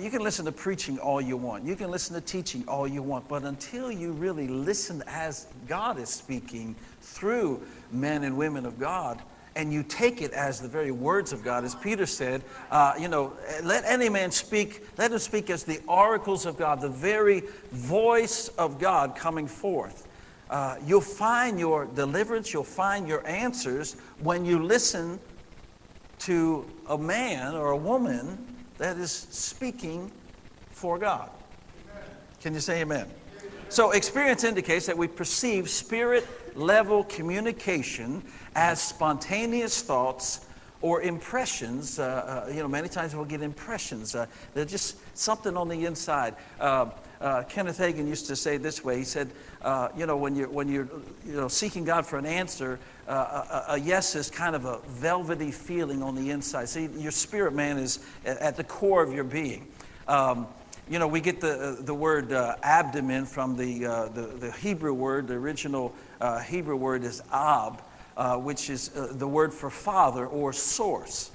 You can listen to preaching all you want. You can listen to teaching all you want. But until you really listen as God is speaking through men and women of God, and you take it as the very words of God, as Peter said, let any man speak, let him speak as the oracles of God, the very voice of God coming forth. You'll find your deliverance, you'll find your answers when you listen to a man or a woman that is speaking for God. Amen. Can you say amen? So experience indicates that we perceive spirit-level communication as spontaneous thoughts or impressions. Many times we'll get impressions. They're just something on the inside. Kenneth Hagin used to say it this way. He said, when you're seeking God for an answer, a yes is kind of a velvety feeling on the inside. See, your spirit man is at the core of your being. We get the word abdomen from the Hebrew word. The original Hebrew word is ab, which is the word for father or source.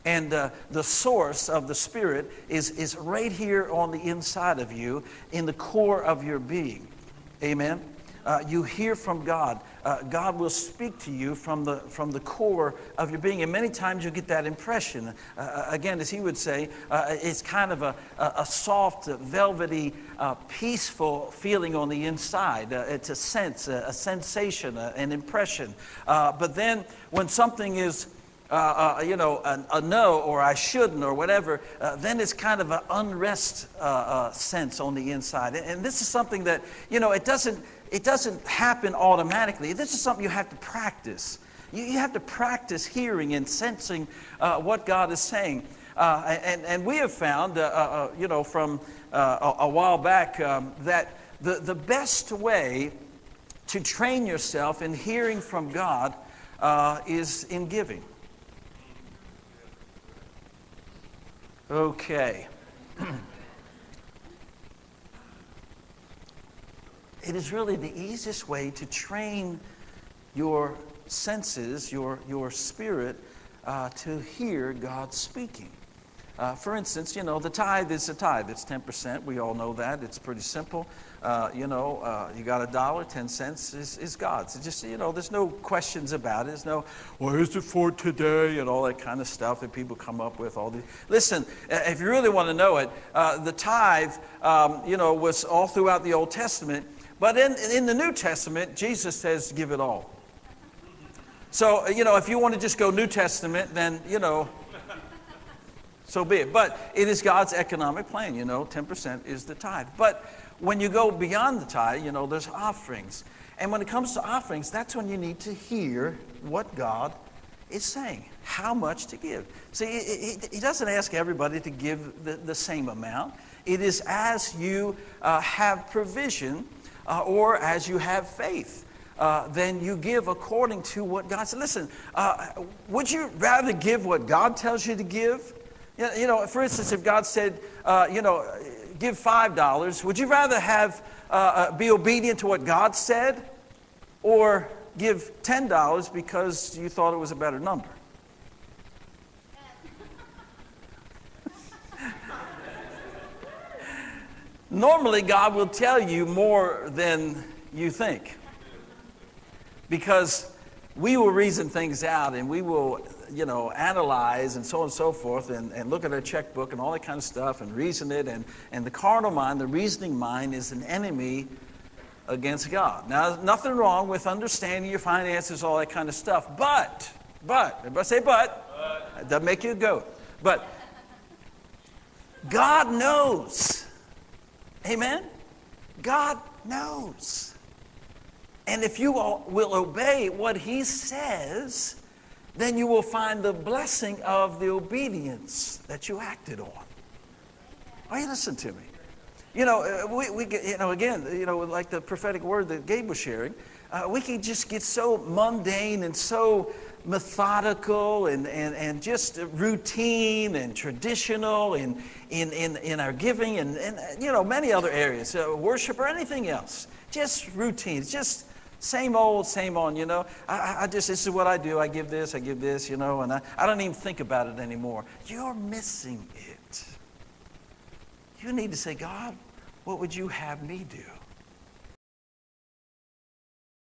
And the source of the Spirit is right here on the inside of you, in the core of your being. Amen? You hear from God. God will speak to you from the core of your being. And many times you get that impression. Again, as he would say, it's kind of a soft, velvety, peaceful feeling on the inside. It's a sense, a sensation, an impression. But then when something is a no, or I shouldn't, or whatever, then it's kind of an unrest sense on the inside. And this is something that, it doesn't happen automatically. This is something you have to practice. You have to practice hearing and sensing what God is saying. And we have found, from a while back, that the best way to train yourself in hearing from God is in giving. Okay. It is really the easiest way to train your senses, your spirit, to hear God speaking. For instance, the tithe is a tithe. It's 10%. We all know that. It's pretty simple. You got $1, 10 cents is God's. It's just, there's no questions about it. There's no, well, is it for today? And all that kind of stuff that people come up with. All these. Listen, if you really want to know it, the tithe, was all throughout the Old Testament. But in the New Testament, Jesus says, give it all. So, if you want to just go New Testament, then, so be it. But it is God's economic plan, 10% is the tithe. But when you go beyond the tithe, there's offerings. And when it comes to offerings, that's when you need to hear what God is saying, how much to give. See, he doesn't ask everybody to give the same amount. It is as you have provision or as you have faith. Then you give according to what God said. Listen, would you rather give what God tells you to give? For instance, if God said, give $5, would you rather be obedient to what God said, or give $10 because you thought it was a better number? Normally, God will tell you more than you think, because we will reason things out, and we will, analyze and so on and so forth, and look at our checkbook and all that kind of stuff and reason it. And the carnal mind, the reasoning mind, is an enemy against God. Now, there's nothing wrong with understanding your finances, all that kind of stuff. But, everybody say but. It doesn't make you a goat. But God knows. Amen? God knows. And if you will obey what He sawe then you will find the blessing of the obedience that you acted on. Oh, you listen to me. We get, again, like the prophetic word that Gabe was sharing, we can just get so mundane and so methodical and just routine and traditional in our giving and many other areas, worship or anything else. Just routine. It's just same old, I just, this is what I do. I give this, and I don't even think about it anymore. You're missing it. You need to say, God, what would you have me do?